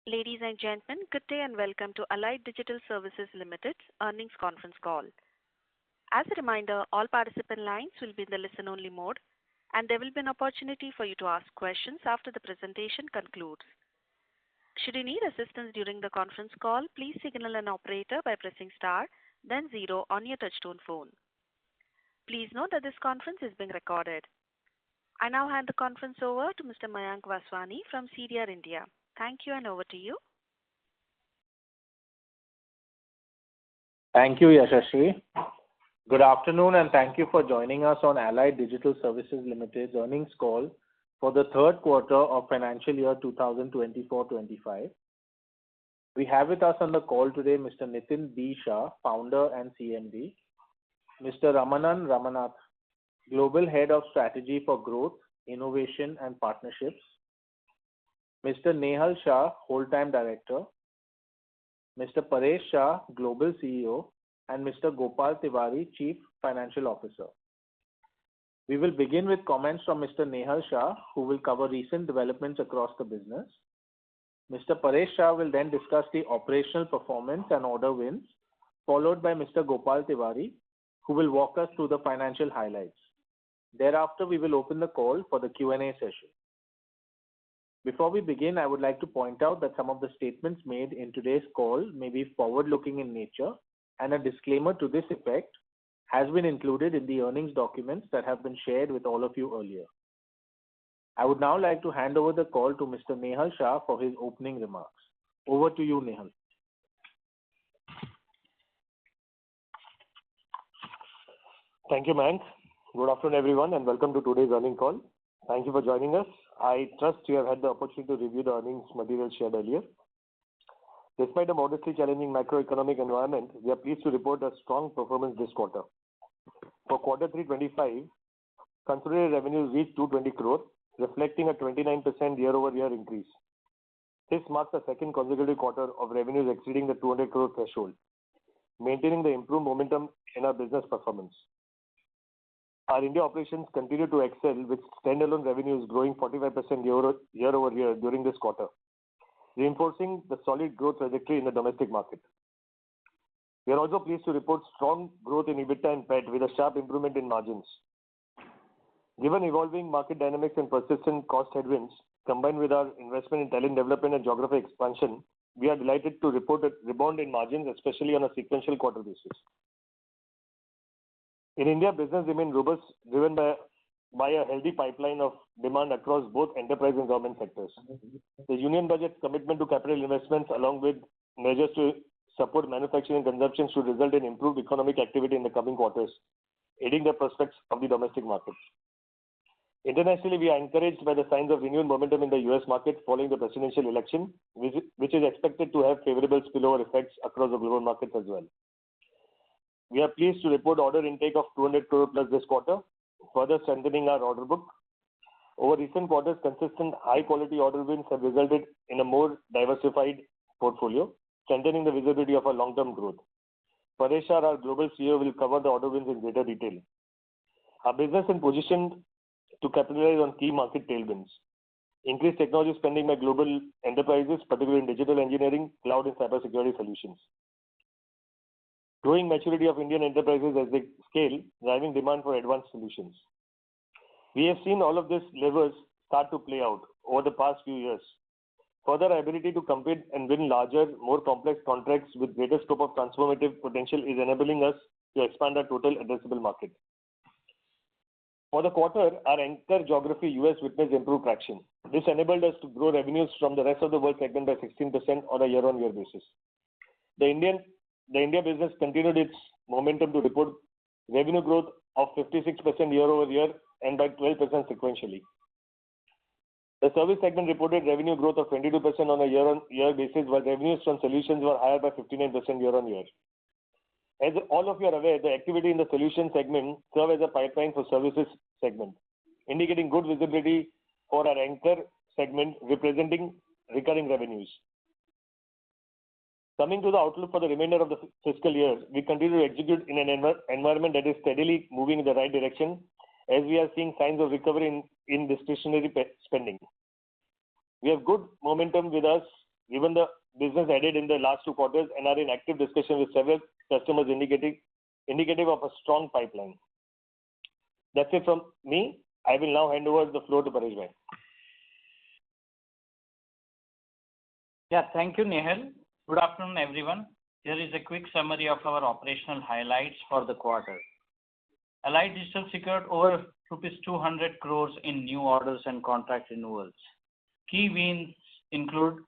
Ladies and gentlemen, good day and welcome to Allied Digital Services Limited's earnings conference call. As a reminder, all participant lines will be in the listen-only mode, and there will be an opportunity for you to ask questions after the presentation concludes. Should you need assistance during the conference call, please signal an operator by pressing star, then zero on your touchtone phone. Please note that this conference is being recorded. I now hand the conference over to Mr. Mayank Vaswani from CDR India. Thank you, and over to you. Thank you, Yashashri. Good afternoon, and thank you for joining us on Allied Digital Services Limited's earnings call for the third quarter of financial year 2024-25. We have with us on the call today Mr. Nitin B. Shah, Founder and CMD, Mr. Ramanan Ramanath, Global Head of Strategy for Growth, Innovation and Partnerships, Mr. Nehal Shah, Whole-Time Director, Mr. Paresh Shah, Global CEO, and Mr. Gopal Tiwari, Chief Financial Officer. We will begin with comments from Mr. Nehal Shah, who will cover recent developments across the business. Mr. Paresh Shah will then discuss the operational performance and order wins, followed by Mr. Gopal Tiwari, who will walk us through the financial highlights. Thereafter, we will open the call for the Q&A session. Before we begin, I would like to point out that some of the statements made in today's call may be forward-looking in nature, and a disclaimer to this effect has been included in the earnings documents that have been shared with all of you earlier. I would now like to hand over the call to Mr. Nehal Shah for his opening remarks. Over to you, Nehal. Thank you, Mayank. Good afternoon, everyone, and welcome to today's earnings call. Thank you for joining us. I trust you have had the opportunity to review the earnings material shared earlier. Despite a modestly challenging macroeconomic environment, we are pleased to report a strong performance this quarter. For quarter 3/25, consolidated revenues reached 220 crore, reflecting a 29% year-over-year increase. This marks the second consecutive quarter of revenues exceeding the 200 crore threshold, maintaining the improved momentum in our business performance. Our India operations continue to excel, with standalone revenues growing 45% year-over-year during this quarter, reinforcing the solid growth trajectory in the domestic market. We are also pleased to report strong growth in EBITDA and PAT with a sharp improvement in margins. Given evolving market dynamics and persistent cost headwinds, combined with our investment in talent development and geography expansion, we are delighted to report a rebound in margins, especially on a sequential quarter basis. In India, business remained robust, driven by a healthy pipeline of demand across both enterprise and government sectors. The Union Budget's commitment to capital investments, along with measures to support manufacturing and consumption, should result in improved economic activity in the coming quarters, aiding the prospects of the domestic market. Internationally, we are encouraged by the signs of renewed momentum in the US market following the presidential election, which is expected to have favorable spillover effects across the global markets as well. We are pleased to report order intake of 200 crore plus this quarter, further strengthening our order book. Over recent quarters, consistent high-quality order wins have resulted in a more diversified portfolio, strengthening the visibility of our long-term growth. Paresh Shah, our Global CEO, will cover the order wins in greater detail. Our business is positioned to capitalize on key market tailwinds. Increased technology spending by global enterprises, particularly in digital engineering, cloud and cybersecurity solutions. Growing maturity of Indian enterprises as they scale, driving demand for advanced solutions. We have seen all of these levers start to play out over the past few years. Further, our ability to compete and win larger, more complex contracts with greater scope of transformative potential is enabling us to expand our total addressable market. For the quarter, our anchor geography, US, witnessed improved traction. This enabled us to grow revenues from the rest of the world segment by 16% on a year-on-year basis. The India business continued its momentum to report revenue growth of 56% year-over-year and by 12% sequentially. The service segment reported revenue growth of 22% on a year-on-year basis, while revenues from solutions were higher by 59% year-on-year. As all of you are aware, the activity in the solution segment serves as a pipeline for services segment, indicating good visibility for our anchor segment representing recurring revenues. Coming to the outlook for the remainder of the fiscal year, we continue to execute in an environment that is steadily moving in the right direction, as we are seeing signs of recovery in discretionary spending. We have good momentum with us given the business added in the last 2 quarters and are in active discussion with several customers indicative of a strong pipeline. That's it from me. I will now hand over the floor to Paresh Bhai. Yeah, thank you, Nehal. Good afternoon, everyone. Here is a quick summary of our operational highlights for the quarter. Allied Digital secured over rupees 200 crores in new orders and contract renewals. Key wins include: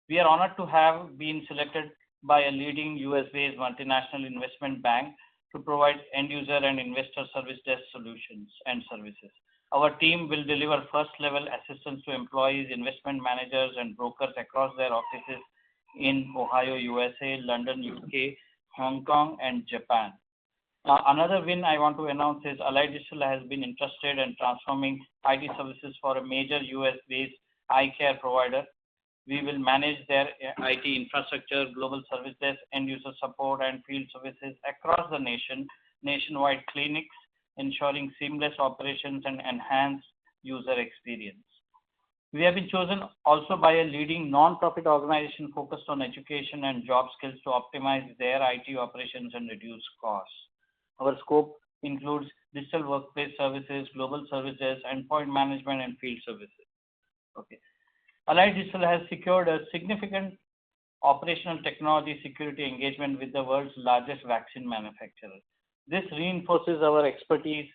we are honored to have been selected by a leading US-based multinational investment bank to provide end-user and investor service desk solutions and services. Our team will deliver first-level assistance to employees, investment managers, and brokers across their offices in Ohio, USA, London, UK, Hong Kong, and Japan. Another win I want to announce is Allied Digital has been interested in transforming IT services for a major US-based eye care provider. We will manage their IT infrastructure, global service desk, end-user support, and field services across the nationwide clinics, ensuring seamless operations and enhanced user experience. We have been chosen also by a leading non-profit organization focused on education and job skills to optimize their IT operations and reduce costs. Our scope includes digital workplace services, global services, endpoint management, and field services. Okay. Allied Digital has secured a significant operational technology security engagement with the world's largest vaccine manufacturer. This reinforces our expertise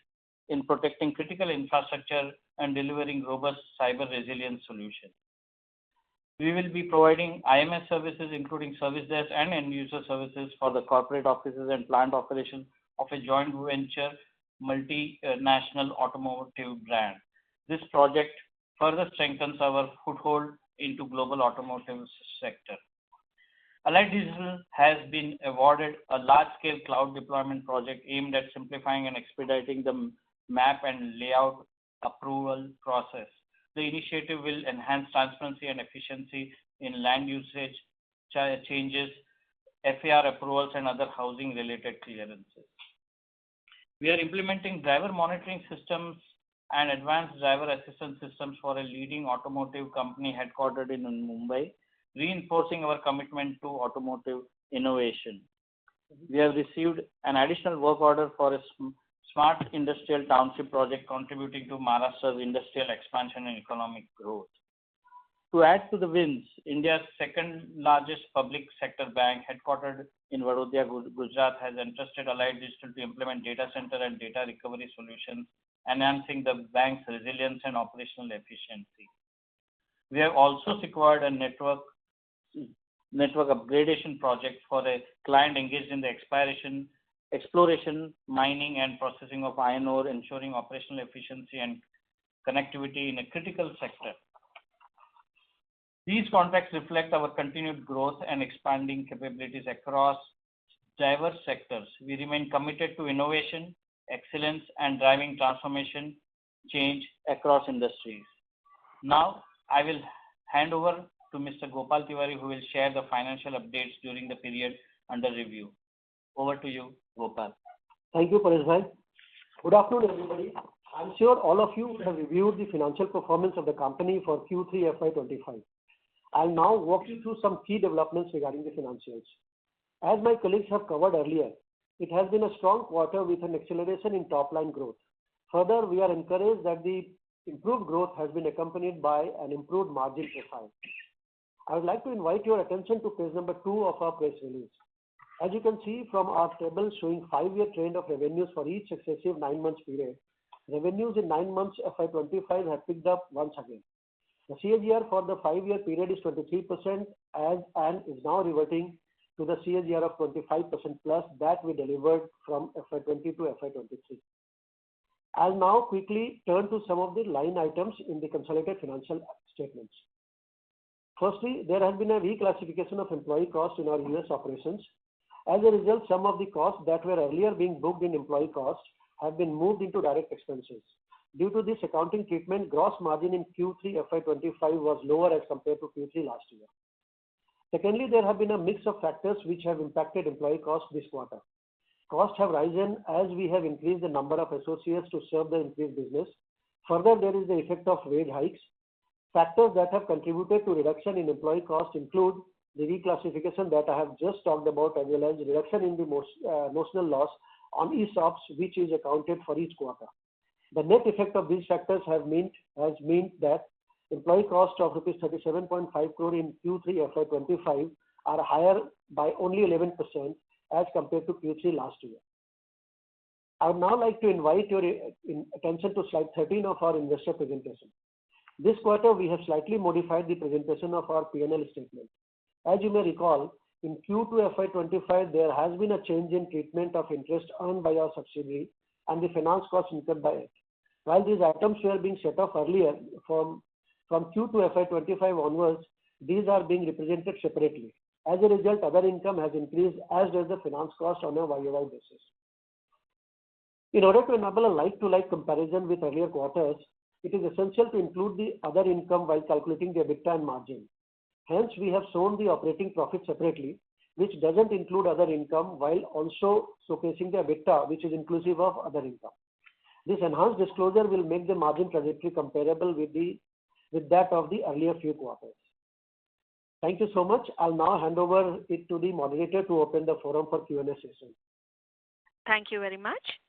in protecting critical infrastructure and delivering robust cyber resilience solutions. We will be providing IMS services, including service desk and end-user services for the corporate offices and plant operations of a joint venture multinational automotive brand. This project further strengthens our foothold into global automotive sector. Allied Digital has been awarded a large-scale cloud deployment project aimed at simplifying and expediting the map and layout approval process. The initiative will enhance transparency and efficiency in land usage changes, FAR approvals, and other housing-related clearances. We are implementing driver monitoring systems and advanced driver assistance systems for a leading automotive company headquartered in Mumbai, reinforcing our commitment to automotive innovation. We have received an additional work order for a smart industrial township project contributing to Maharashtra's industrial expansion and economic growth. To add to the wins, India's second largest public sector bank, headquartered in Vadodara, Gujarat, has entrusted Allied Digital to implement data center and data recovery solutions, enhancing the bank's resilience and operational efficiency. We have also secured a network upgradation project for a client engaged in the exploration, mining, and processing of iron ore, ensuring operational efficiency and connectivity in a critical sector. These contracts reflect our continued growth and expanding capabilities across diverse sectors. We remain committed to innovation, excellence, and driving transformation change across industries. Now, I will hand over to Mr. Gopal Tiwari, who will share the financial updates during the period under review. Over to you, Gopal. Thank you, Paresh Bhai. Good afternoon, everybody. I'm sure all of you have reviewed the financial performance of the company for Q3 FY25. I'll now walk you through some key developments regarding the financials. As my colleagues have covered earlier, it has been a strong quarter with an acceleration in top-line growth. Further, we are encouraged that the improved growth has been accompanied by an improved margin profile. I would like to invite your attention to page number 2 of our press release. As you can see from our table showing 5-year trend of revenues for each successive 9 months period, revenues in 9 months FY25 have picked up once again. The CAGR for the 5-year period is 23% and is now reverting to the CAGR of 25% plus that we delivered from FY20 to FY23. I'll now quickly turn to some of the line items in the consolidated financial statements. Firstly, there has been a reclassification of employee costs in our US operations. As a result, some of the costs that were earlier being booked in employee costs have been moved into direct expenses. Due to this accounting treatment, gross margin in Q3 FY25 was lower as compared to Q3 last year. Secondly, there have been a mix of factors which have impacted employee costs this quarter. Costs have risen as we have increased the number of associates to serve the increased business. Further, there is the effect of wage hikes. Factors that have contributed to reduction in employee cost include the reclassification that I have just talked about, as well as reduction in the notional loss on ESOPs, which is accounted for each quarter. The net effect of these factors has meant that employee cost of rupees 37.5 crore in Q3 FY25 are higher by only 11% as compared to Q3 last year. I would now like to invite your attention to slide 13 of our investor presentation. This quarter, we have slightly modified the presentation of our P&L statement. As you may recall, in Q2 FY25, there has been a change in treatment of interest earned by our subsidiary and the finance costs incurred by it. While these items were being set off earlier, from Q2 FY25 onwards, these are being represented separately. As a result, other income has increased, as does the finance cost on a YOY basis. In order to enable a like-to-like comparison with earlier quarters, it is essential to include the other income while calculating the EBITDA and margin. Hence, we have shown the operating profit separately, which doesn't include other income, while also showcasing the EBITDA, which is inclusive of other income. This enhanced disclosure will make the margin trajectory comparable with that of the earlier few quarters. Thank you so much. I'll now hand over it to the moderator to open the forum for Q&A session. Thank you very much.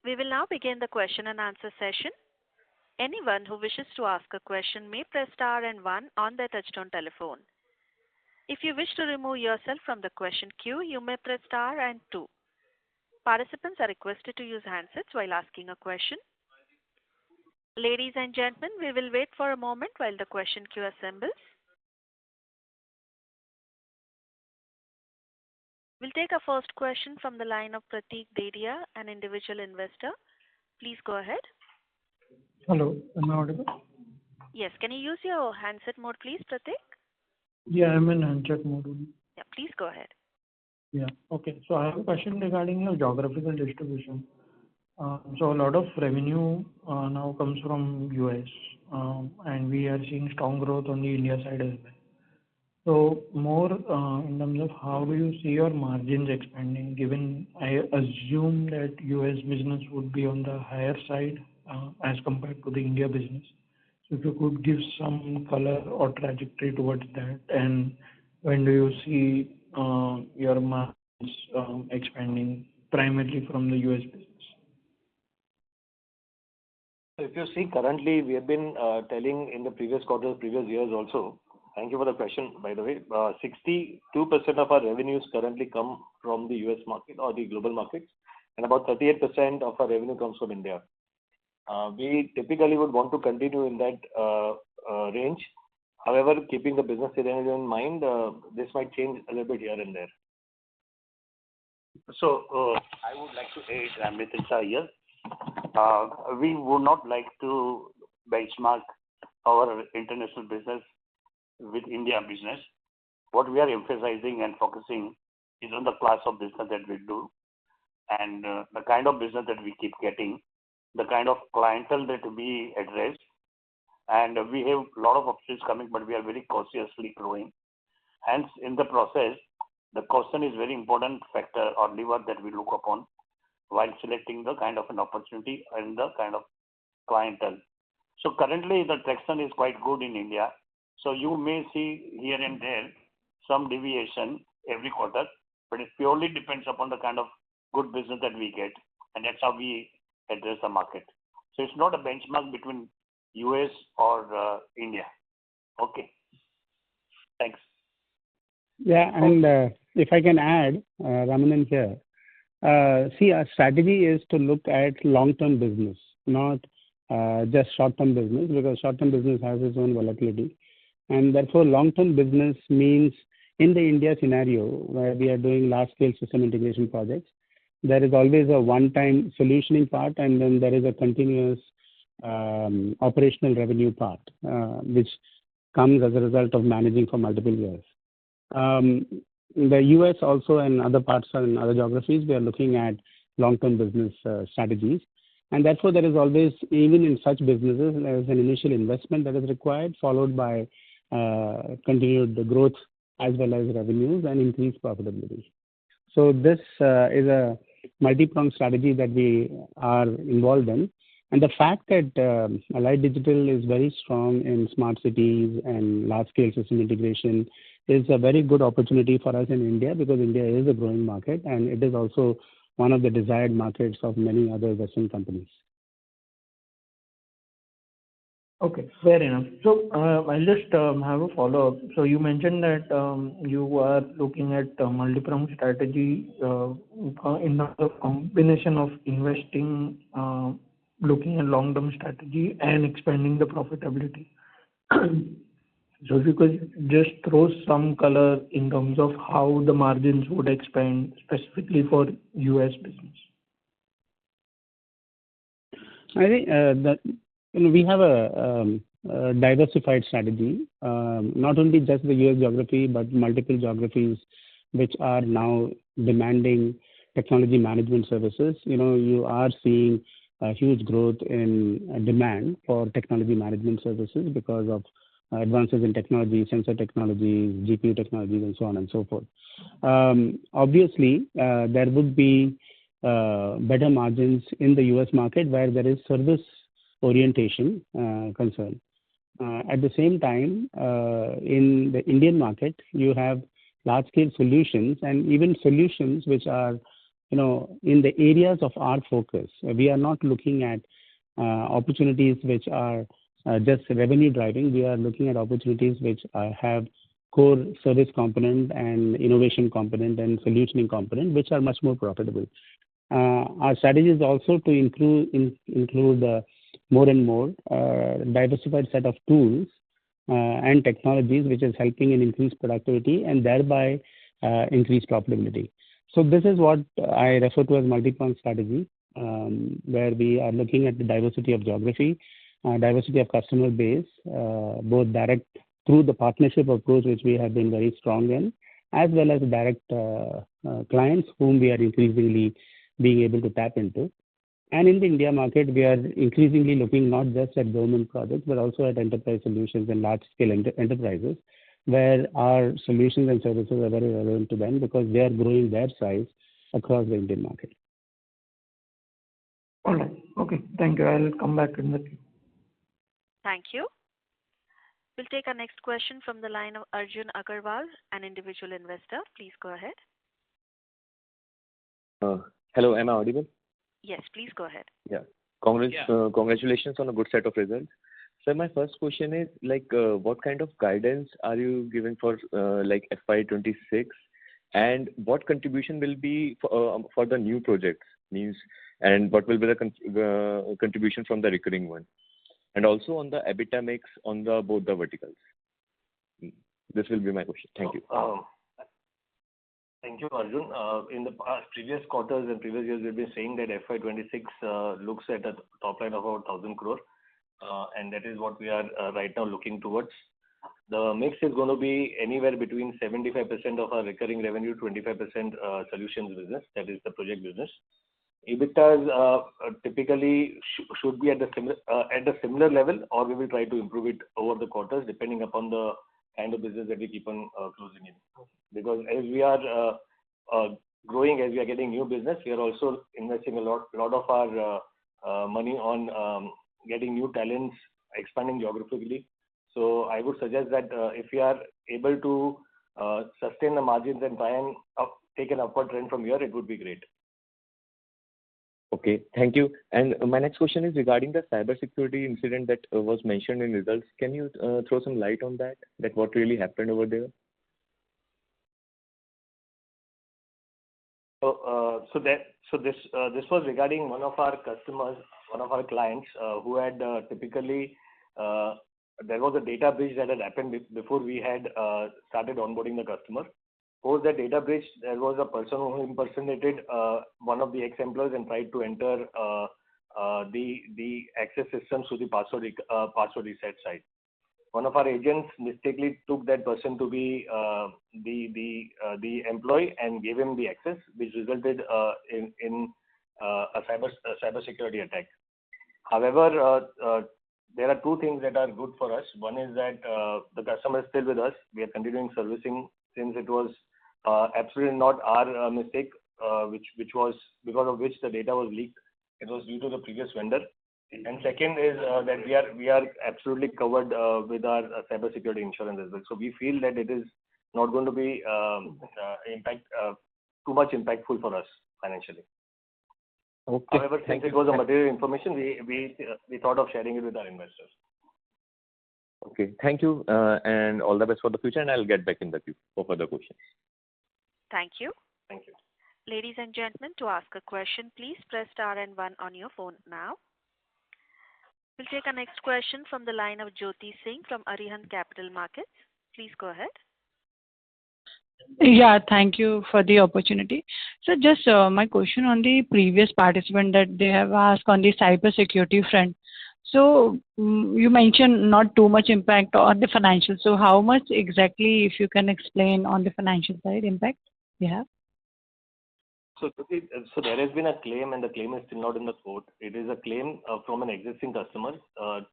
We will now begin the question and answer session. Anyone who wishes to ask a question may press star and 1 on their touchtone telephone. If you wish to remove yourself from the question queue, you may press star and 2. Participants are requested to use handsets while asking a question. Ladies and gentlemen, we will wait for a moment while the question queue assembles. We'll take our first question from the line of Pratik Dedia, an individual investor. Please go ahead. Hello, am I audible? Yes, can you use your handset mode, please, Pratik? Yeah, I'm in handset mode only. Yeah, please go ahead. Yeah, okay. So I have a question regarding your geographical distribution. So a lot of revenue now comes from US, and we are seeing strong growth on the India side as well. So more in terms of how do you see your margins expanding, given I assume that US business would be on the higher side as compared to the India business. So if you could give some color or trajectory towards that, and when do you see your margins expanding primarily from the US business? If you see, currently we have been telling in the previous quarters, previous years also. Thank you for the question, by the way. 62% of our revenues currently come from the US market or the global markets, and about 38% of our revenue comes from India. We typically would want to continue in that range. However, keeping the business scenario in mind, this might change a little bit here and there. So, I would like to add, Mithil Shah here. We would not like to benchmark our international business with India business. What we are emphasizing and focusing is on the class of business that we do, and the kind of business that we keep getting, the kind of clientele that we address, and we have a lot of options coming, but we are very cautiously growing. Hence, in the process, the caution is very important factor or lever that we look upon while selecting the kind of an opportunity and the kind of clientele. So currently, the traction is quite good in India. So you may see here and there some deviation every quarter, but it purely depends upon the kind of good business that we get, and that's how we address the market. So it's not a benchmark between US or India. Okay. Thanks. Yeah, and if I can add, Ramanan here. See, our strategy is to look at long-term business, not just short-term business, because short-term business has its own volatility. And therefore, long-term business means in the India scenario where we are doing large-scale system integration projects, there is always a one-time solutioning part, and then there is a continuous operational revenue part, which comes as a result of managing for multiple years. In the US also and other parts and other geographies, we are looking at long-term business strategies. And therefore, there is always, even in such businesses, there is an initial investment that is required, followed by continued growth as well as revenues and increased profitability. So this is a multi-pronged strategy that we are involved in. And the fact that Allied Digital is very strong in smart cities and large-scale system integration is a very good opportunity for us in India, because India is a growing market and it is also one of the desired markets of many other Western companies. Okay, fair enough. So I'll just have a follow-up. So you mentioned that you are looking at a multi-pronged strategy in the combination of investing, looking at long-term strategy and expanding the profitability. So if you could just throw some color in terms of how the margins would expand specifically for US business. I think that we have a diversified strategy, not only just the US geography, but multiple geographies which are now demanding technology management services. You are seeing a huge growth in demand for technology management services because of advances in technology, sensor technologies, GPU technologies, and so on and so forth. Obviously, there would be better margins in the US market where there is service orientation concern. At the same time, in the Indian market, you have large-scale solutions and even solutions which are, in the areas of our focus. We are not looking at opportunities which are just revenue driving. We are looking at opportunities which have core service component and innovation component and solutioning component, which are much more profitable. Our strategy is also to include more and more diversified set of tools and technologies, which is helping in increased productivity and thereby increased profitability. So this is what I refer to as multi-pronged strategy, where we are looking at the diversity of geography, diversity of customer base, both direct through the partnership approach, which we have been very strong in, as well as direct clients whom we are increasingly being able to tap into. And in the India market, we are increasingly looking not just at government projects, but also at enterprise solutions and large-scale enterprises, where our solutions and services are very relevant to them because they are growing their size across the Indian market. All right. Okay. Thank you. I'll come back in the queue. Thank you. We'll take our next question from the line of Arjun Agarwal, an individual investor. Please go ahead. Hello, am I audible? Yes, please go ahead. Yeah. Congratulations on a good set of results. So my first question is what kind of guidance are you giving for FY26, and what contribution will be for the new projects and what will be the contribution from the recurring one, and also on the EBITDA mix on both the verticals. This will be my question. Thank you. Thank you, Arjun. In the previous quarters and previous years, we've been saying that FY26 looks at a top line of about 1,000 crore, and that is what we are right now looking towards. The mix is going to be anywhere between 75% of our recurring revenue, 25% solutions business, that is the project business. EBITDA typically should be at a similar level, or we will try to improve it over the quarters depending upon the kind of business that we keep on closing in. Because as we are growing, as we are getting new business, we are also investing a lot of our money on getting new talents, expanding geographically. So I would suggest that if we are able to sustain the margins and try and take an upward trend from here, it would be great. Okay, thank you. And my next question is regarding the cybersecurity incident that was mentioned in results. Can you throw some light on that what really happened over there? This was regarding one of our customers, one of our clients who had typically there was a data breach that had happened before we had started onboarding the customer. Post that data breach, there was a person who impersonated one of the ex-employees and tried to enter the access systems to the password reset site. One of our agents mistakenly took that person to be the employee and gave him the access, which resulted in a cybersecurity attack. However, there are two things that are good for us. One is that the customer is still with us. We are continuing servicing since it was absolutely not our mistake, which was because of which the data was leaked. It was due to the previous vendor. And second is that we are absolutely covered with our cybersecurity insurance as well. So we feel that it is not going to be too much impactful for us financially. Okay. However, since it was a material information, we thought of sharing it with our investors. Okay. Thank you, and all the best for the future, and I'll get back in the queue for further questions. Thank you. Thank you. Ladies and gentlemen, to ask a question, please press star and one on your phone now. We'll take our next question from the line of Jyoti Singh from Arihant Capital Markets. Please go ahead. Yeah, thank you for the opportunity. So just my question on the previous participant that they have asked on the cyber security front. So you mentioned not too much impact on the financial. So how much exactly, if you can explain on the financial side impact we have? So there has been a claim, and the claim is still not in the court. It is a claim from an existing customer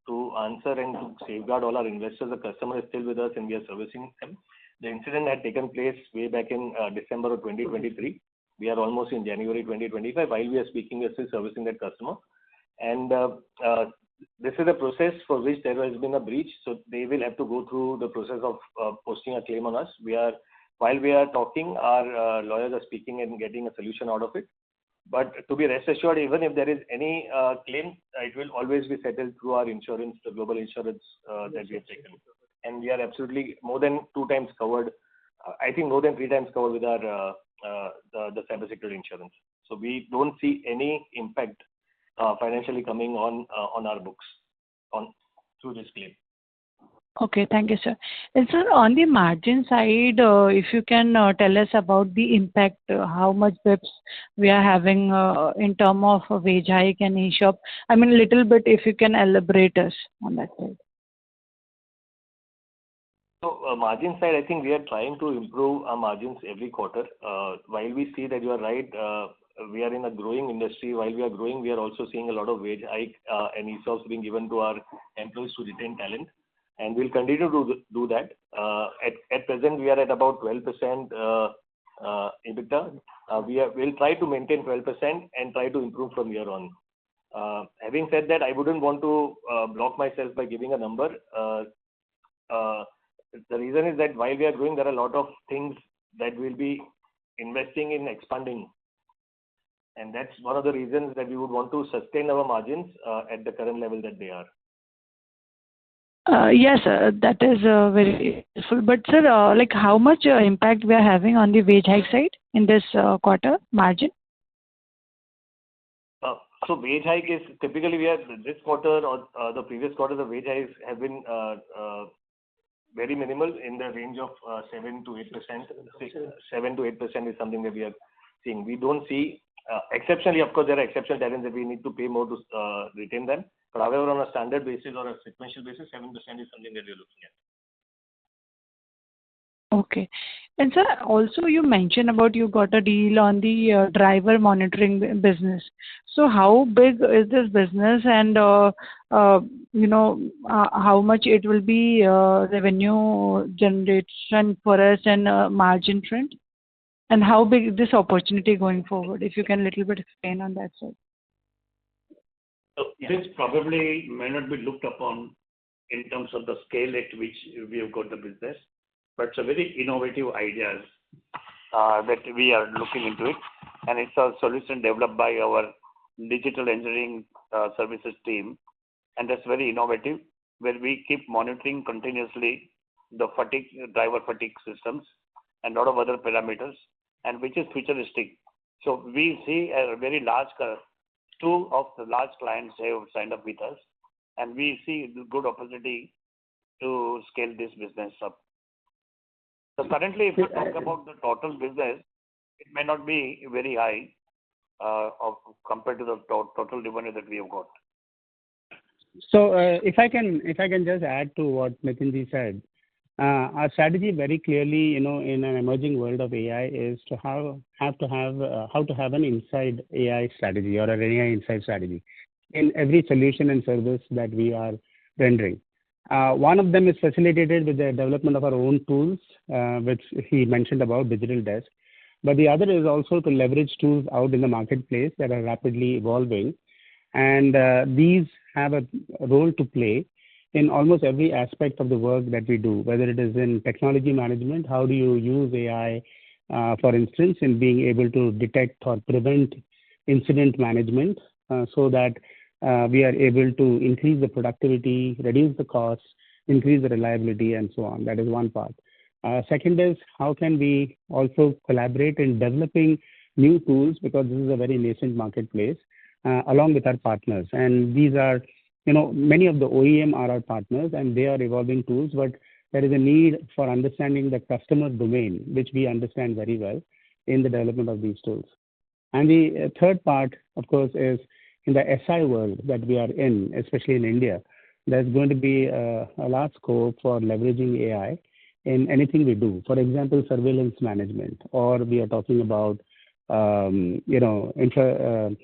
to answer and to safeguard all our investors. The customer is still with us, and we are servicing them. The incident had taken place way back in December of 2023. We are almost in January 2025. While we are speaking, we are still servicing that customer. And this is a process for which there has been a breach. So they will have to go through the process of posting a claim on us. While we are talking, our lawyers are speaking and getting a solution out of it. But to be rest assured, even if there is any claim, it will always be settled through our insurance, the global insurance that we have taken. And we are absolutely more than 2 times covered. I think more than 3 times covered with our the cybersecurity insurance. So we don't see any impact financially coming on our books through this claim. Okay, thank you, sir. And sir, on the margin side, if you can tell us about the impact, how much bips we are having in terms of wage hike and ESOP. I mean, a little bit if you can elaborate us on that side. So margin side, I think we are trying to improve our margins every quarter. While we see that you are right, we are in a growing industry. While we are growing, we are also seeing a lot of wage hike and ESOPs being given to our employees to retain talent. And we'll continue to do that. At present, we are at about 12% EBITDA. We'll try to maintain 12% and try to improve from here on. Having said that, I wouldn't want to block myself by giving a number. The reason is that while we are growing, there are a lot of things that we'll be investing in expanding. And that's one of the reasons that we would want to sustain our margins at the current level that they are. Yes, that is very useful. But sir, like how much impact we are having on the wage hike side in this quarter margin? So wage hike is typically this quarter or the previous quarter, the wage hikes have been very minimal in the range of 7 to 8%. 7 to 8% is something that we are seeing. We don't see, exceptionally, of course, there are exceptional talents that we need to pay more to retain them. But however, on a standard basis or a sequential basis, 7% is something that we are looking at. Okay. And sir, also you mentioned about you got a deal on the driver monitoring business. So how big is this business, and how much it will be revenue generation for us and margin trend, and how big is this opportunity going forward? If you can a little bit explain on that side. So this probably may not be looked upon in terms of the scale at which we have got the business, but it's a very innovative ideas that we are looking into it, and it's a solution developed by our digital engineering services team, and that's very innovative, where we keep monitoring continuously the driver fatigue systems and a lot of other parameters, and which is futuristic. So we see a very large 2 of the large clients have signed up with us, and we see good opportunity to scale this business up. So currently, if you talk about the total business, it may not be very high compared to the total revenue that we have got. So if I can just add to what Nitinji said, our strategy very clearly, in an emerging world of AI is to how to have an inside AI strategy or an AI inside strategy in every solution and service that we are rendering. One of them is facilitated with the development of our own tools, which he mentioned about Digital Desk. But the other is also to leverage tools out in the marketplace that are rapidly evolving. And these have a role to play in almost every aspect of the work that we do, whether it is in technology management, how do you use AI, for instance, in being able to detect or prevent incident management so that we are able to increase the productivity, reduce the costs, increase the reliability, and so on. That is one part. Second is how can we also collaborate in developing new tools, because this is a very nascent marketplace, along with our partners. And these are, many of the OEM are our partners and they are evolving tools, but there is a need for understanding the customer domain, which we understand very well in the development of these tools. And the third part, of course, is in the SI world that we are in, especially in India, there's going to be a large scope for leveraging AI in anything we do. For example, surveillance management, or we are talking about large-scale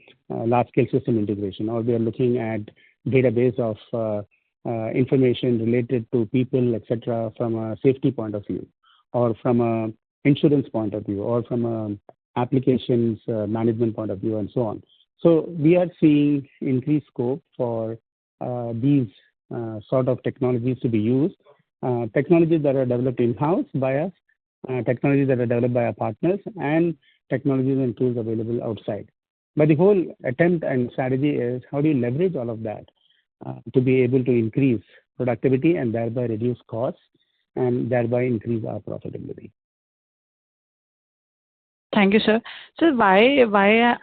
system integration, or we are looking at database of information related to people, etc., from a safety point of view, or from a insurance point of view, or from a applications management point of view, and so on. So we are seeing increased scope for these sort of technologies to be used, technologies that are developed in-house by us, technologies that are developed by our partners, and technologies and tools available outside. But the whole attempt and strategy is how do you leverage all of that to be able to increase productivity and thereby reduce costs and thereby increase our profitability. Thank you, sir. So why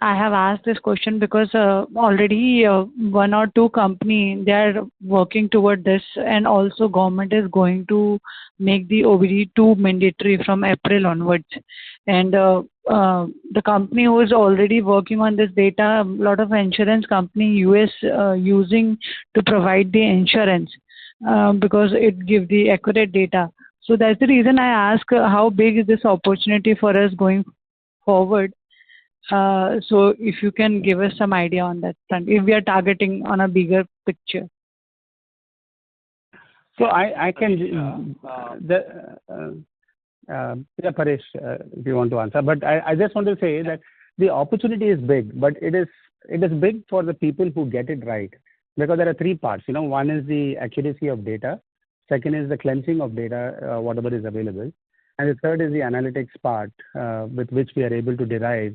I have asked this question, because already one or two company, they are working toward this, and also government is going to make the OBD2 mandatory from April onwards. And the company who is already working on this data, a lot of insurance company US using to provide the insurance because it gives the accurate data. So that's the reason I ask how big is this opportunity for us going forward. So if you can give us some idea on that front, if we are targeting on a bigger picture. So I can, Paresh, if you want to answer, but I just want to say that the opportunity is big, but it is big for the people who get it right, because there are three parts. One is the accuracy of data, second is the cleansing of data, whatever is available, and the third is the analytics part, with which we are able to derive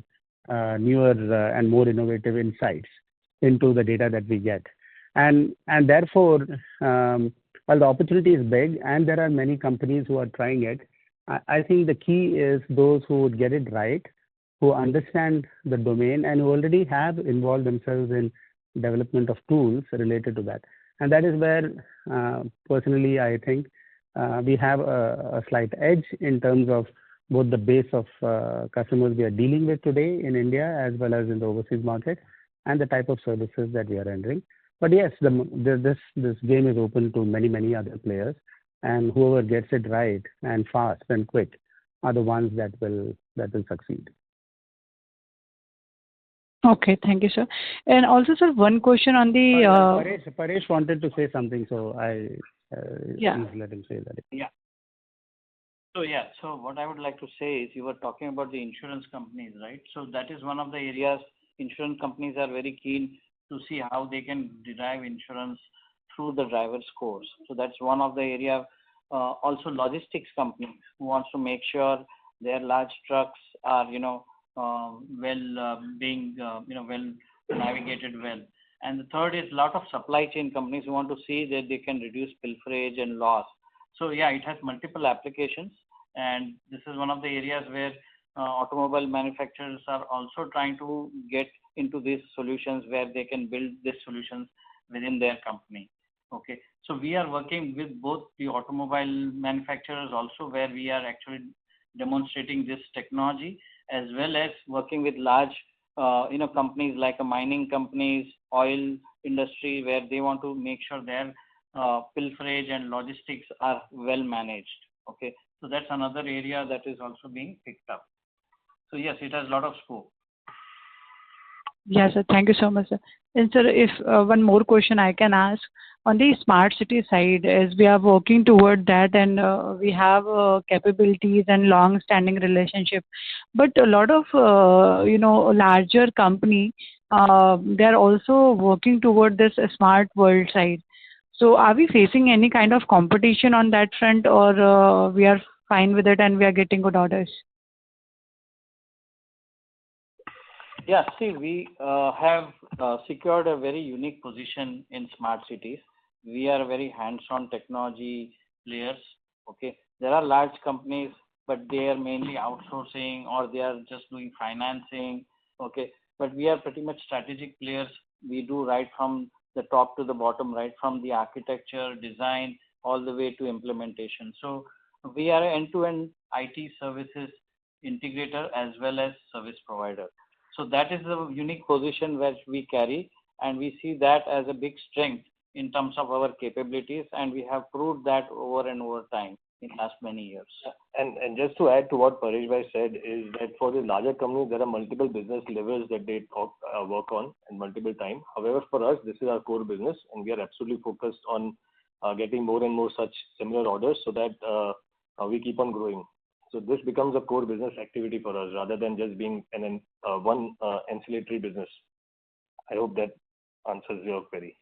newer and more innovative insights into the data that we get. And therefore, while the opportunity is big and there are many companies who are trying it, I think the key is those who would get it right, who understand the domain and who already have involved themselves in development of tools related to that. And that is where, personally, I think we have a slight edge in terms of both the base of customers we are dealing with today in India as well as in the overseas market, and the type of services that we are rendering. But yes, this game is open to many other players, and whoever gets it right and fast and quick are the ones that will succeed. Okay, thank you, sir. And also, sir, one question on the Paresh wanted to say something, so yeah, please let him say that. Yeah. So what I would like to say is, you were talking about the insurance companies, right? So that is one of the areas insurance companies are very keen to see how they can derive insurance through the driver scores. So that's one of the area. Also logistics companies who wants to make sure their large trucks are, well navigated well. And the third is a lot of supply chain companies who want to see that they can reduce pilferage and loss. So yeah, it has multiple applications, and this is one of the areas where automobile manufacturers are also trying to get into these solutions, where they can build these solutions within their company. Okay, so we are working with both the automobile manufacturers also, where we are actually demonstrating this technology, as well as working with large companies like mining companies, oil industry, where they want to make sure their pilferage and logistics are well managed. Okay, so that's another area that is also being picked up. So yes, it has a lot of scope. Yes, sir. Thank you so much, sir. And sir, if one more question I can ask on the smart city side, as we are working toward that, and we have capabilities and long-standing relationship, but a lot of larger company, they are also working toward this smart world side. So are we facing any kind of competition on that front, or we are fine with it and we are getting good orders? Yeah, see, we have secured a very unique position in smart cities. We are very hands-on technology players. Okay, there are large companies, but they are mainly outsourcing or they are just doing financing. Okay, but we are pretty much strategic players. We do right from the top to the bottom, right from the architecture, design, all the way to implementation. So we are an end-to-end IT services integrator as well as service provider. So that is a unique position which we carry, and we see that as a big strength in terms of our capabilities, and we have proved that over and over time in last many years. And just to add to what Paresh bhai said is that for the larger companies, there are multiple business levels that they work on and multiple time. However, for us, this is our core business, and we are absolutely focused on getting more and more such similar orders so that we keep on growing. So this becomes a core business activity for us rather than just being one ancillary business. I hope that answers your query.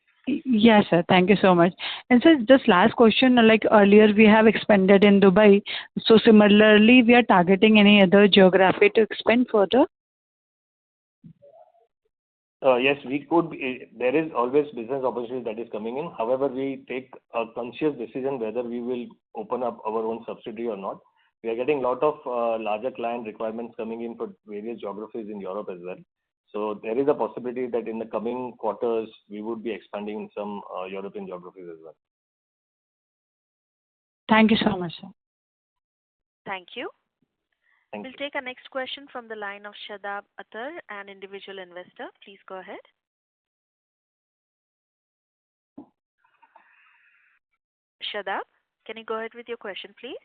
Yes, sir. Thank you so much. And sir, just last question, like earlier we have expanded in Dubai. So similarly, we are targeting any other geography to expand further? Yes, we could. There is always business opportunity that is coming in. However, we take a conscious decision whether we will open up our own subsidiary or not. We are getting a lot of larger client requirements coming in for various geographies in Europe as well. So there is a possibility that in the coming quarters, we would be expanding in some European geographies as well. Thank you so much, sir. Thank you. Thank We'll you. take our next question from the line of Shadab Atar, an individual investor. Please go ahead. Shadab, can you go ahead with your question, please?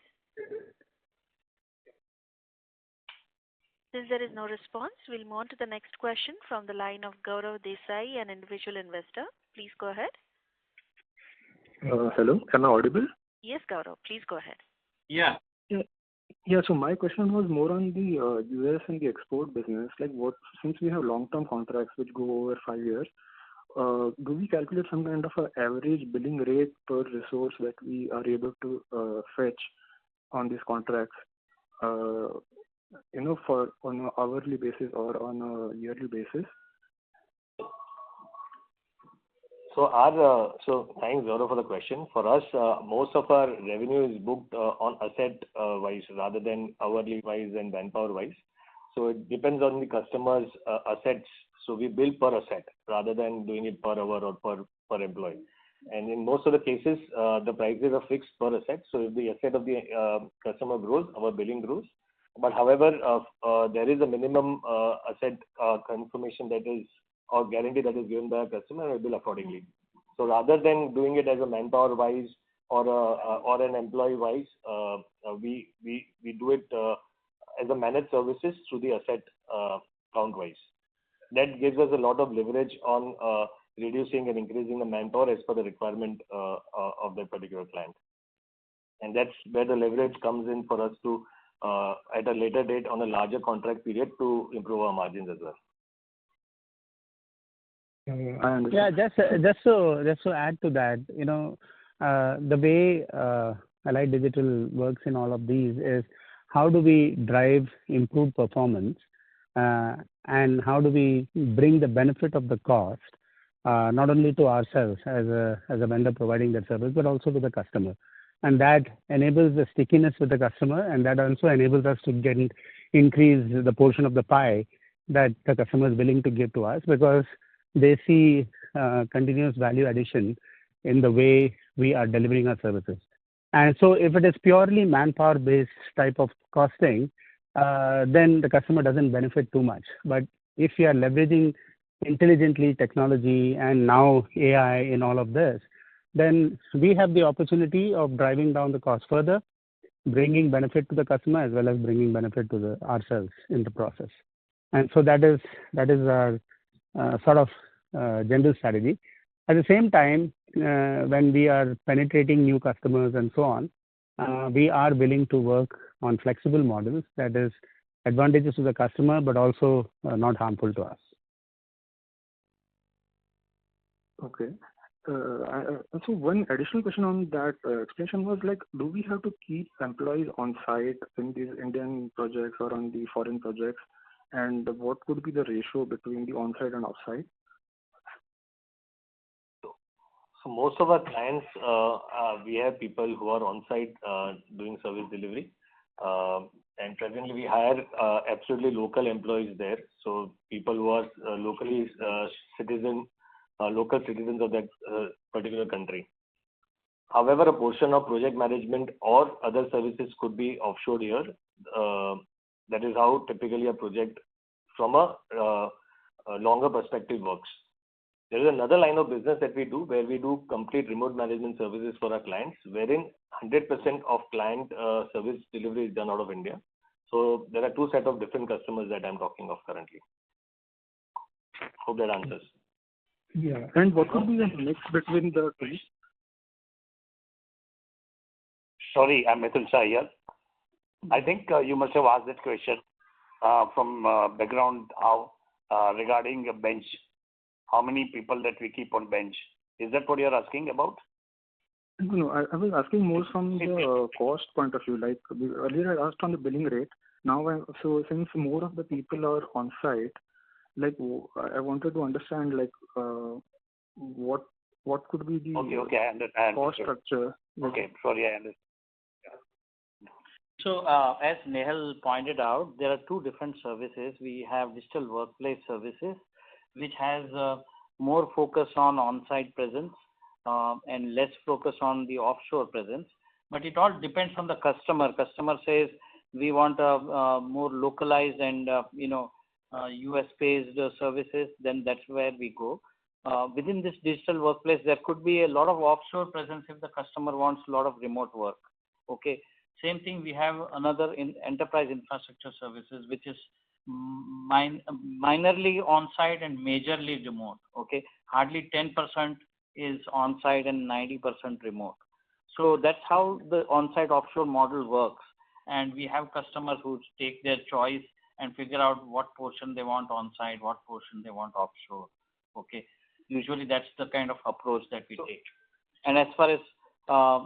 Since there is no response, we'll move on to the next question from the line of Gaurav Desai, an individual investor. Please go ahead. Hello, am I audible? Yes, Gaurav, please go ahead. Yeah. Yeah, so my question was more on the US and the export business. Like, since we have long-term contracts which go over 5 years, do we calculate some kind of a average billing rate per resource that we are able to fetch on these contracts? For on an hourly basis or on a yearly basis? So thanks, Gaurav, for the question. For us, most of our revenue is booked on asset wise rather than hourly wise and manpower wise. So it depends on the customer's assets. So we bill per asset rather than doing it per hour or per employee. And in most of the cases, the prices are fixed per asset. So if the asset of the customer grows, our billing grows. But however, there is a minimum asset confirmation that is or guarantee that is given by a customer, and we bill accordingly. So rather than doing it as a manpower wise or an employee wise, we do it as a managed services through the asset count wise. That gives us a lot of leverage on reducing and increasing the manpower as per the requirement of that particular client. And that's where the leverage comes in for us to at a later date on a larger contract period to improve our margins as well. I understand. Yeah, just to add to that, the way Allied Digital works in all of these is how do we drive improved performance and how do we bring the benefit of the cost not only to ourselves as a vendor providing that service, but also to the customer. And that enables the stickiness with the customer, and that also enables us to increase the portion of the pie that the customer is willing to give to us, because they see continuous value addition in the way we are delivering our services. And so if it is purely manpower based type of costing, then the customer doesn't benefit too much. But if you are leveraging intelligently technology and now AI in all of this, then we have the opportunity of driving down the cost further, bringing benefit to the customer as well as bringing benefit to ourselves in the process. And so that is our sort of general strategy. At the same time, when we are penetrating new customers and so on, we are willing to work on flexible models that is advantageous to the customer, but also not harmful to us. Okay. So one additional question on that explanation was like, do we have to keep employees on site in these Indian projects or on the foreign projects? And what could be the ratio between the on-site and off-site? So most of our clients, we have people who are on site doing service delivery. And presently we hire absolutely local employees there. So people who are local citizens of that particular country. However, a portion of project management or other services could be offshore here. That is how typically a project from a longer perspective works. There is another line of business that we do where we do complete remote management services for our clients, wherein 100% of client service delivery is done out of India. So there are two sets of different customers that I'm talking of currently. Hope that answers. Yeah. And what would be the mix between the two? Sorry, I'm Mithun Shah here. I think you must have asked that question from background how regarding a bench. How many people that we keep on bench? Is that what you're asking about? No, I was asking more from the cost point of view. Like earlier I asked on the billing rate. Now, so since more of the people are on site, like I wanted to understand like what could be the I understand. cost structure. Okay, sorry, I understand. So, as Nehal pointed out, there are two different services. We have digital workplace services, which has more focus on on-site presence and less focus on the offshore presence. But it all depends on the customer. Customer says we want a more localized and US-based services. Then that's where we go. Within this digital workplace, there could be a lot of offshore presence if the customer wants a lot of remote work. Okay. Same thing, we have another enterprise infrastructure services, which is minorly on-site and majorly remote. Okay, hardly 10% is on-site and 90% remote. So that's how the on-site offshore model works. And we have customers who take their choice and figure out what portion they want on-site, what portion they want offshore. Okay, usually that's the kind of approach that we take. And as far as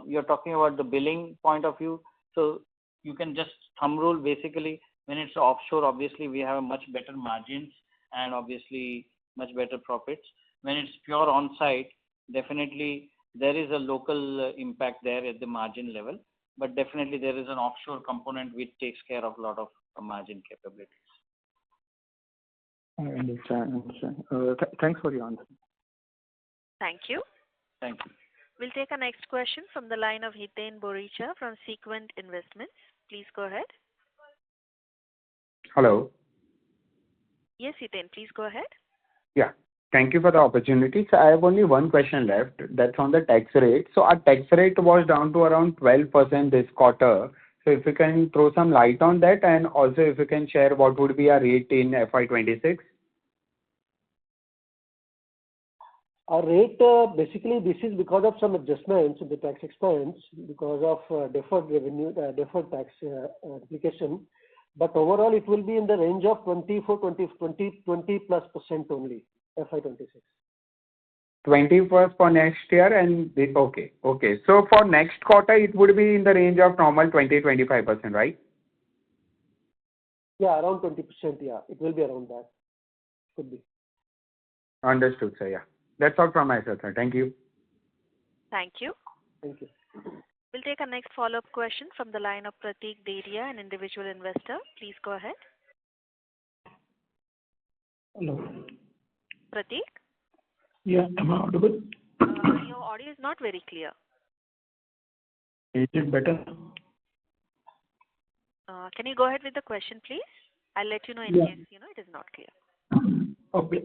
you're talking about the billing point of view, so you can just thumb rule basically when it's offshore, obviously we have a much better margins and obviously much better profits. When it's pure on-site, definitely there is a local impact there at the margin level, but definitely there is an offshore component which takes care of a lot of margin capabilities. I understand. Thanks for the answer. Thank you. Thank you. We'll take our next question from the line of Hiten Boricha from Sequent Investments. Please go ahead. Hello. Yes, Hiten, please go ahead. Yeah. Thank you for the opportunity. So I have only one question left. That's on the tax rate. So our tax rate was down to around 12% this quarter. So if you can throw some light on that, and also if you can share what would be our rate in FY26. Our rate, basically, this is because of some adjustments in the tax expense because of deferred revenue, deferred tax application. But overall, it will be in the range of 20 plus % only, FY26. 21st for next year and okay. So for next quarter, it would be in the range of normal 20-25%, right? Yeah, around 20%. Yeah, it will be around that. Could be. Understood, sir. Yeah. That's all from my side, sir. Thank you. Thank you. Thank you. We'll take our next follow-up question from the line of Pratik Dedia, an individual investor. Please go ahead. Hello. Pratik? Yeah, am I audible? Your audio is not very clear. Is it better? Can you go ahead with the question, please? I'll let you know in case it is not clear. Okay.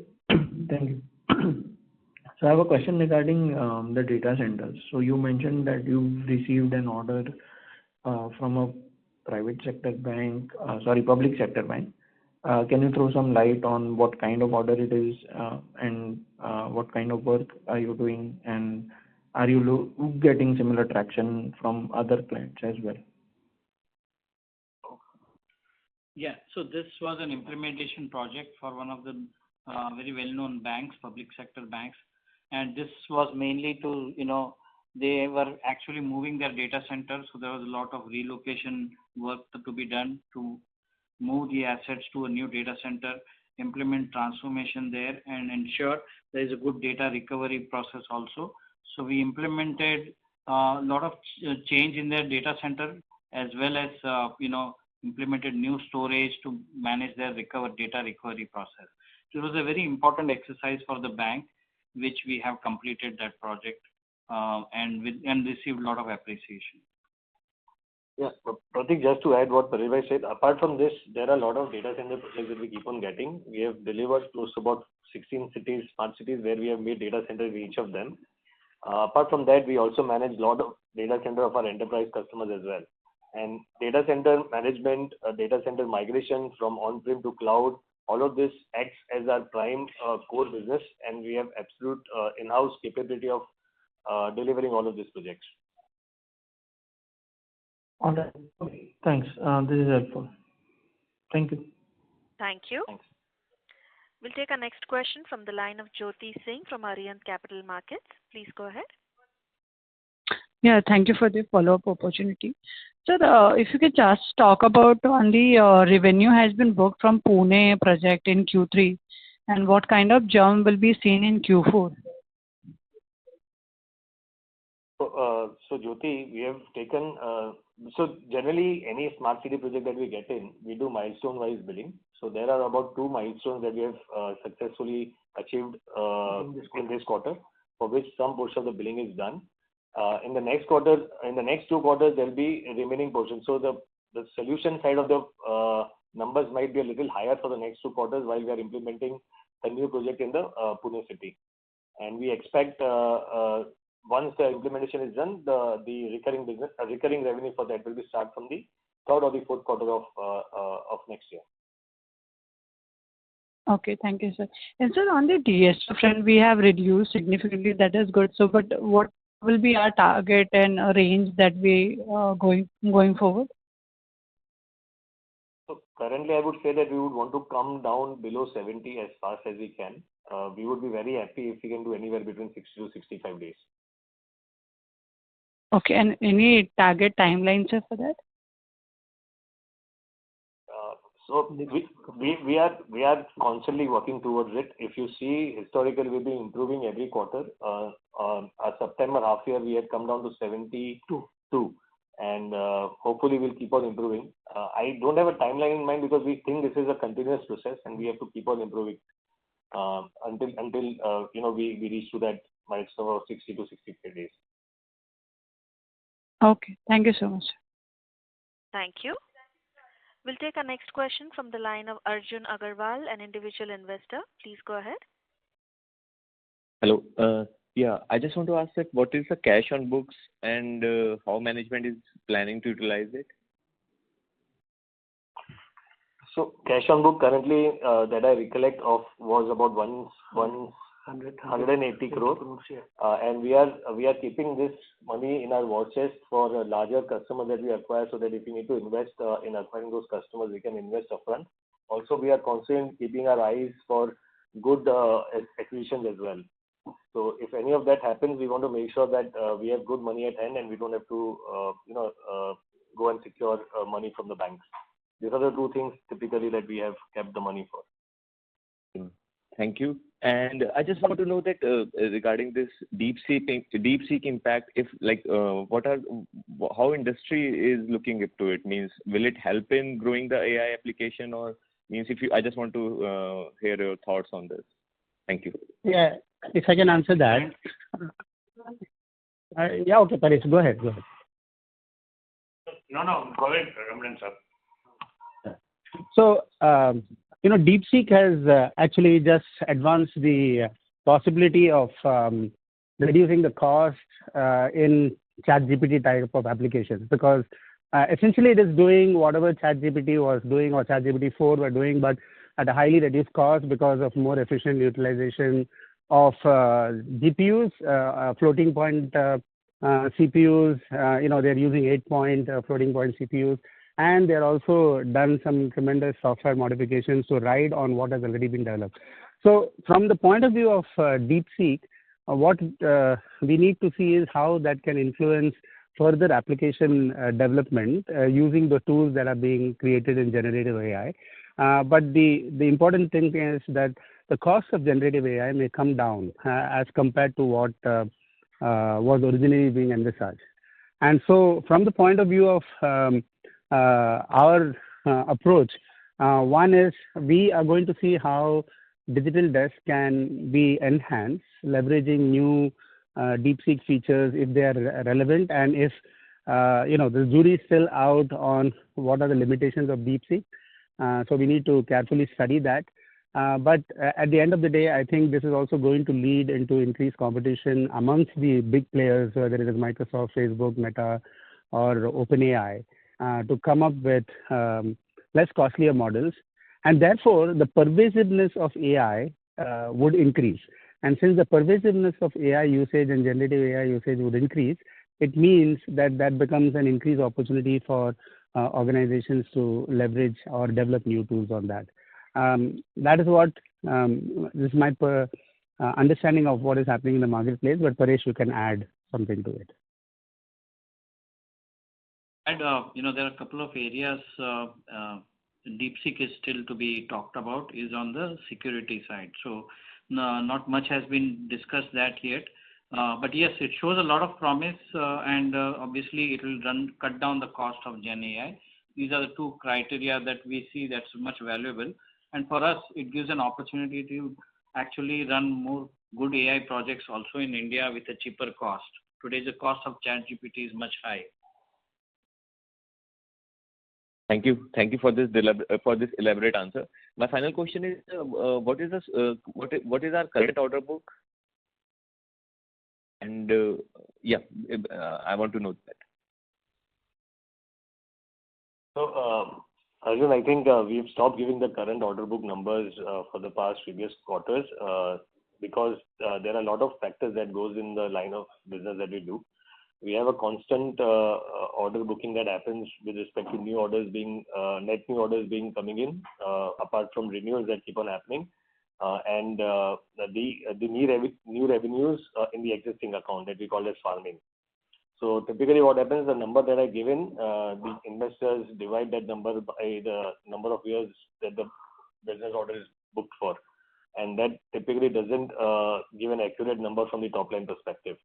Thank you. So I have a question regarding the data centers. So you mentioned that you received an order from a public sector bank. Can you throw some light on what kind of order it is and what kind of work are you doing, and are you getting similar traction from other clients as well? Yeah, so this was an implementation project for one of the very well-known banks, public sector banks. and this was mainly to, they were actually moving their data center, so there was a lot of relocation work to be done to move the assets to a new data center, implement transformation there, and ensure there is a good data recovery process also. So we implemented a lot of change in their data center, as well as implemented new storage to manage their data recovery process. So it was a very important exercise for the bank, which we have completed that project and received a lot of appreciation. Yeah, Pratik, just to add what Paribhai said, apart from this, there are a lot of data center projects that we keep on getting. We have delivered close to about 16 cities, smart cities, where we have made data centers in each of them. Apart from that, we also manage a lot of data center of our enterprise customers as well. And data center management, data center migration from on-prem to cloud, all of this acts as our prime core business, and we have absolute in-house capability of delivering all of these projects. All right. Okay. Thanks. This is helpful. Thank you. Thank you. Thanks. We'll take our next question from the line of Jyoti Singh from Arihant Capital Markets. Please go ahead. Yeah, thank you for the follow-up opportunity. So if you could just talk about on the revenue has been booked from Pune project in Q3, and what kind of jump will be seen in Q4? So Jyoti, we have taken, so generally any smart city project that we get in, we do milestone-wise billing. So there are about 2 milestones that we have successfully achieved in this quarter, for which some portion of the billing is done. In the next quarter, in the next 2 quarters, there will be a remaining portion. So the solution side of the numbers might be a little higher for the next 2 quarters while we are implementing a new project in the Pune city. And we expect once the implementation is done, the recurring business, recurring revenue for that will be start from the 3rd or the 4th quarter of next year. Okay, thank you, sir. And sir, on the DSO front, we have reduced significantly. That is good. So, but what will be our target and range that we going forward? So currently, I would say that we would want to come down below 70 as fast as we can. We would be very happy if we can do anywhere between 60 to 65 days. Okay, and any target timeline, sir, for that? So we are constantly working towards it. If you see, historically, we've been improving every quarter. Our September half year, we had come down to 72, and hopefully we'll keep on improving. I don't have a timeline in mind because we think this is a continuous process, and we have to keep on improving until we reach to that milestone of 60 to 65 days. Okay, thank you so much. Thank you. We'll take our next question from the line of Arjun Agarwal, an individual investor. Please go ahead. Hello. Yeah, I just want to ask that what is the cash on books and how management is planning to utilize it? So cash on book currently that I recollect of was about 180 crore, and we are keeping this money in our war chest for a larger customer that we acquire, so that if we need to invest in acquiring those customers, we can invest upfront. Also, we are constantly keeping our eyes for good acquisitions as well. So if any of that happens, we want to make sure that we have good money at hand and we don't have to go and secure money from the banks. These are the 2 things typically that we have kept the money for. Thank you. And I just want to know that regarding this DeepSeek impact, if how industry is looking into it, means will it help in growing the AI application, or means I just want to hear your thoughts on this. Thank you. Yeah, if I can answer that. Yeah, okay, Paresh, go ahead. No, go ahead, Ramanan sir. So, DeepSeek has actually just advanced the possibility of reducing the cost in ChatGPT type of applications, because essentially it is doing whatever ChatGPT was doing or ChatGPT 4 were doing, but at a highly reduced cost because of more efficient utilization of GPUs, floating point CPUs. They're using 8-point floating point CPUs. And they're also done some tremendous software modifications to ride on what has already been developed. So from the point of view of DeepSeek, what we need to see is how that can influence further application development using the tools that are being created in generative AI. But the important thing is that the cost of generative AI may come down as compared to what was originally being envisaged. And so from the point of view of our approach, one is we are going to see how digital desk can be enhanced, leveraging new DeepSeek features if they are relevant, and if the jury is still out on what are the limitations of DeepSeek. So we need to carefully study that. But at the end of the day, I think this is also going to lead into increased competition amongst the big players, whether it is Microsoft, Facebook, Meta, or OpenAI, to come up with less costlier models. And therefore, the pervasiveness of AI would increase. And since the pervasiveness of AI usage and generative AI usage would increase, it means that that becomes an increased opportunity for organizations to leverage or develop new tools on that. That is what this is my understanding of what is happening in the marketplace. But Paresh, you can add something to it. And there are a couple of areas DeepSeek is still to be talked about is on the security side. So not much has been discussed that yet. But yes, it shows a lot of promise, and obviously it will cut down the cost of Gen AI. These are the two criteria that we see that's much valuable. And for us, it gives an opportunity to actually run more good AI projects also in India with a cheaper cost. Today, the cost of ChatGPT is much high. Thank you for this elaborate answer. My final question is, what is our current order book? And I want to know that. So, Arjun, I think we've stopped giving the current order book numbers for the previous quarters because there are a lot of factors that goes in the line of business that we do. We have a constant order booking that happens with respect to new orders being net new orders being coming in, apart from renewals that keep on happening, and the new revenues in the existing account that we call as farming. So typically what happens, the number that I given, the investors divide that number by the number of years that the business order is booked for. And that typically doesn't give an accurate number from the top line perspective.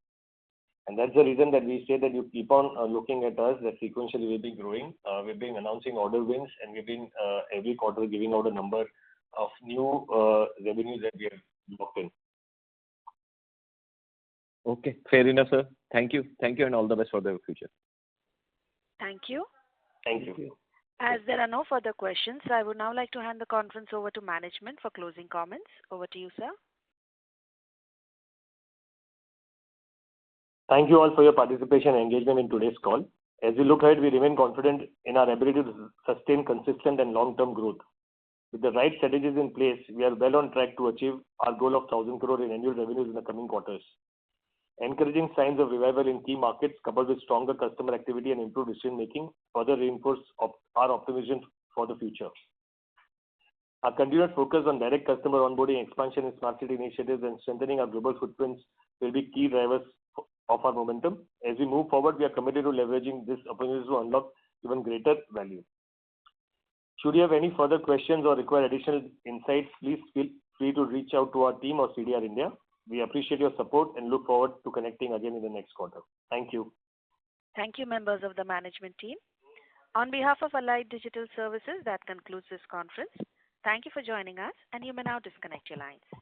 And that's the reason that we say that you keep on looking at us, that sequentially we've been growing. We've been announcing order wins, and we've been every quarter giving out a number of new revenues that we have locked in. Okay, fair enough, sir. Thank you, and all the best for the future. Thank you. Thank you. As there are no further questions, I would now like to hand the conference over to management for closing comments. Over to you, sir. Thank you all for your participation and engagement in today's call. As we look ahead, we remain confident in our ability to sustain consistent and long-term growth. With the right strategies in place, we are well on track to achieve our goal of 1,000 crore in annual revenues in the coming quarters. Encouraging signs of revival in key markets, coupled with stronger customer activity and improved decision-making, further reinforce our optimism for the future. Our continued focus on direct customer onboarding, expansion in smart city initiatives, and strengthening our global footprints will be key drivers of our momentum. As we move forward, we are committed to leveraging this opportunity to unlock even greater value. Should you have any further questions or require additional insights, please feel free to reach out to our team or CDR India. We appreciate your support and look forward to connecting again in the next quarter. Thank you. Thank you, members of the management team. On behalf of Allied Digital Services, that concludes this conference. Thank you for joining us, and you may now disconnect your lines.